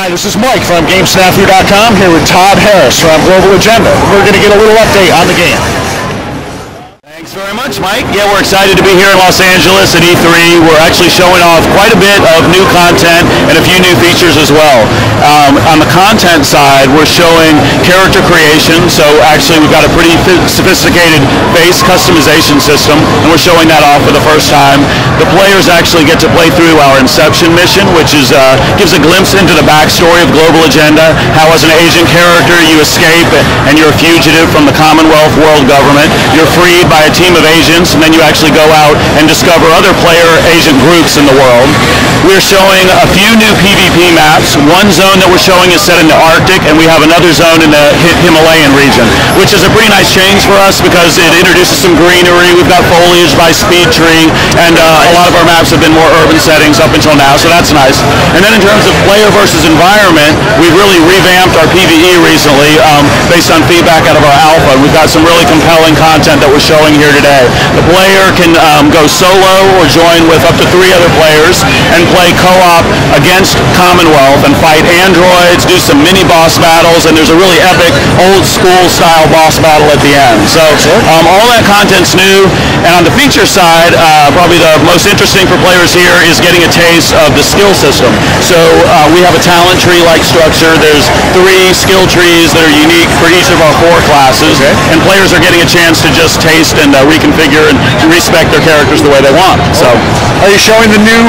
Hi, this is Mike from GameSnafu.com here with Todd Harris from Global Agenda. We're going to get a little update on the game. Thanks very much, Mike. Yeah, we're excited to be here in Los Angeles at E3. We're actually showing off quite a bit of new content and a few new features as well. On the content side, we're showing character creation. So actually, we've got a pretty sophisticated face customization system, and we're showing that off for the first time. The players actually get to play through our Inception mission, which is gives a glimpse into the backstory of Global Agenda, how as an agent character you escape and you're a fugitive from the Commonwealth world government. You're freed by a team of agents, and then you actually go out and discover other player agent groups in the world. We're showing a few new PvP maps. One zone that we're showing is set in the Arctic, and we have another zone in the Himalayan region, which is a pretty nice change for us because it introduces some greenery. We've got foliage by Speed Tree, and a lot of our maps have been more urban settings up until now, so that's nice. And then in terms of player versus environment, we've really revamped our PvE recently based on feedback out of our alpha. We've got some really compelling content that we're showing here today. The player can go solo or join with up to 3 other players and play co-op against Commonwealth and fight androids, do some mini boss battles, and there's a really epic old school style boss battle at the end. So all that content's new, and on the feature side, probably the most interesting for players here is getting a taste of the skill system. So we have a talent tree-like structure. There's 3 skill trees that are unique for each of our 4 classes, and players are getting a chance to just taste and reconfigure and respect their characters the way they want. So, are you showing the new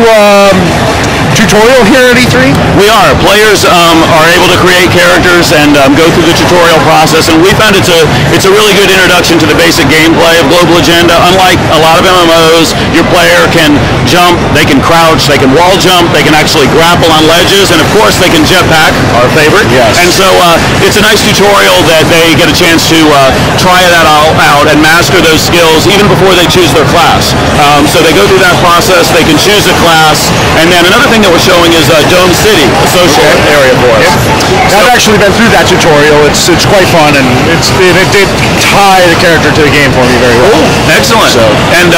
tutorial here at E3? We are. Players are able to create characters and go through the tutorial process, and we found it's a really good introduction to the basic gameplay of Global Agenda. Unlike a lot of MMOs, your player can jump, they can crouch, they can wall jump, they can actually grapple on ledges, and of course they can jetpack, our favorite. Yes. And so it's a nice tutorial that they get a chance to try that all out and master those skills even before they choose their class. So they go through that process, they can choose a class, and then another thing that we're showing is Dome City, a social area for us. I've actually been through that tutorial. It's quite fun, and it did tie the character to the game for me very well. Cool. Excellent. So. And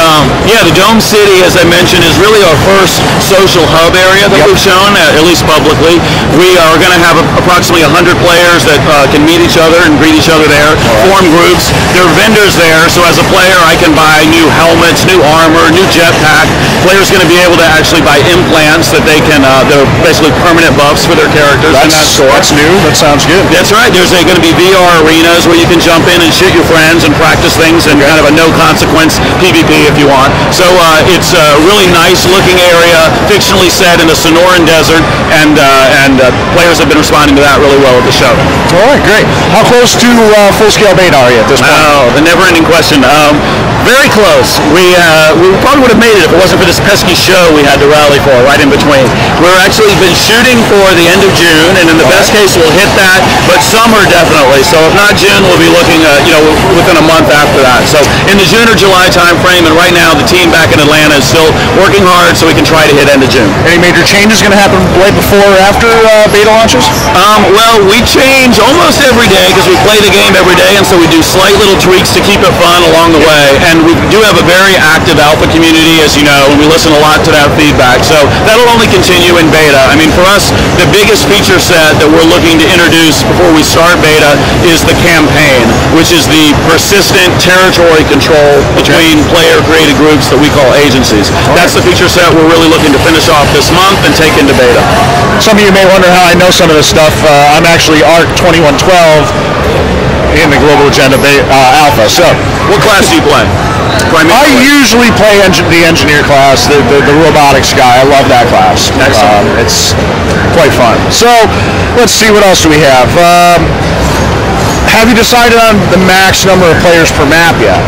yeah, the Dome City, as I mentioned, is really our first social hub area that we've shown, at least publicly. We are going to have approximately 100 players that can meet each other and greet each other there, form groups. There are vendors there, so as a player, I can buy new helmets, new armor, new jetpack. Players going to be able to actually buy implants that they can, they're basically permanent buffs for their characters. That's new. That sounds good. That's right. There's going to be VR arenas where you can jump in and shoot your friends and practice things in kind of a no-consequence PvP if you want. So it's a really nice-looking area, fictionally set in the Sonoran Desert, and players have been responding to that really well at the show. All right, great. How close to full-scale beta are you at this point? Oh, the never-ending question. Very close. We probably would have made it if it wasn't for this pesky show we had to rally for right in between. We're actually been shooting for the end of June, and in the best case we'll hit that, but summer definitely. So if not June, we'll be looking within a month after that. So in the June or July time frame, and right now the team back in Atlanta is still working hard so we can try to hit end of June. Any major changes going to happen right before or after beta launches? Well, we change almost every day because we play the game every day, and so we do slight little tweaks to keep it fun along the way. And we do have a very active alpha community, as you know, and we listen a lot to that feedback. So that'll only continue in beta. I mean, for us, the biggest feature set that we're looking to introduce before we start beta is the campaign, which is the persistent territory control between player-created groups that we call agencies. That's the feature set we're really looking to finish off this month and take into beta. Some of you may wonder how I know some of this stuff. I'm actually ARC 2112 in the Global Agenda Alpha. So, what class do you play? I usually play the engineer class, the robotics guy. I love that class. It's quite fun. So, let's see, what else do we have? Have you decided on the max number of players per map yet?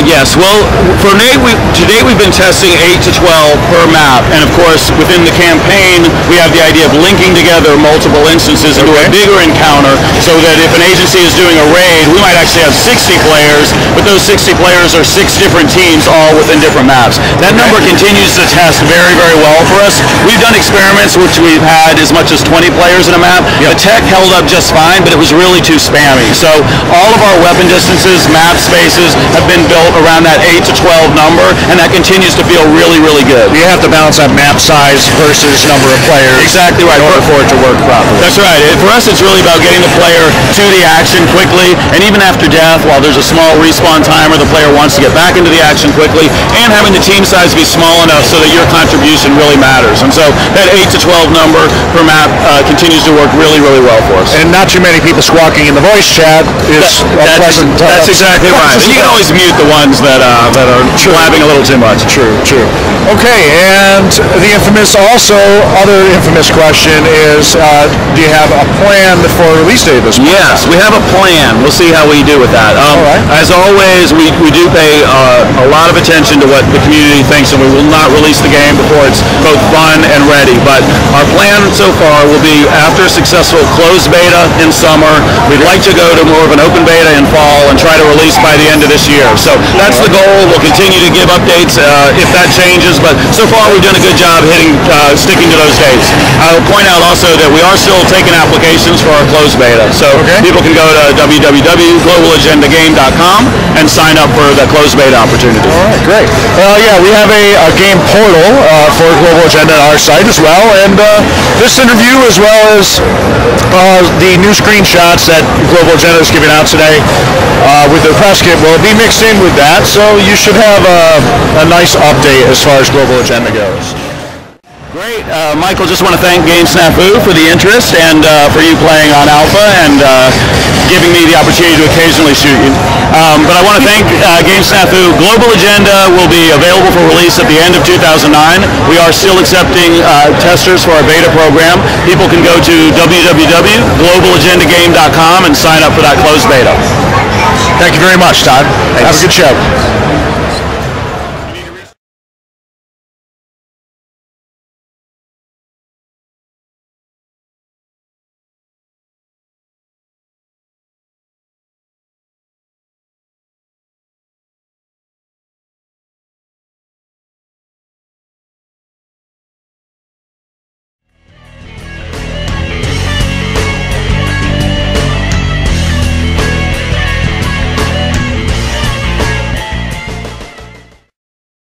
Yes. Well, today we've been testing 8 to 12 per map, and of course, within the campaign, we have the idea of linking together multiple instances into a bigger encounter, so that if an agency is doing a raid, we might actually have 60 players, but those 60 players are 6 different teams, all within different maps. That number continues to test very, very well for us. We've done experiments which we've had as much as 20 players in a map. The tech held up just fine, but it was really too spammy. enemy. So all of our weapon distances, map spaces have been built around that 8 to 12 number, and that continues to feel really, really good. You have to balance that map size versus number of players. Exactly right. In order for it to work properly. That's right. For us, it's really about getting the player to the action quickly, and even after death, while there's a small respawn timer, the player wants to get back into the action quickly, and having the team size be small enough so that your contribution really matters. And so that 8 to 12 number per map continues to work really, really well for us. And not too many people squawking in the voice chat is pleasant. That's exactly right. And you can always mute the ones that are blabbing a little too much. True. Okay, and the other infamous question is, do you have a plan for release date this month? Yes, we have a plan. We'll see how we do with that. All right. As always, we do pay a lot of attention to what the community thinks, and we will not release the game before it's both fun and ready. But our plan so far will be, after a successful closed beta in summer, we'd like to go to more of an open beta in fall and try to release by the end of this year. So that's the goal. We'll continue to give updates if that changes, but so far we've done a good job sticking to those dates. I'll point out also that we are still taking applications for our closed beta. So people can go to www.globalagendagame.com and sign up for the closed beta opportunity. All right, great. We have a game portal for Global Agenda on our site as well, and this interview, as well as the new screenshots that Global Agenda is giving out today with the press kit, will be mixed in with that, so you should have a nice update as far as Global Agenda goes. Great. Michael, just want to thank Game Snafu for the interest and for you playing on Alpha and giving me the opportunity to occasionally shoot you. But I want to thank Game Snafu. Global Agenda will be available for release at the end of 2009. We are still accepting testers for our beta program. People can go to www.globalagendagame.com and sign up for that closed beta. Thank you very much, Todd. Thanks. Have a good show.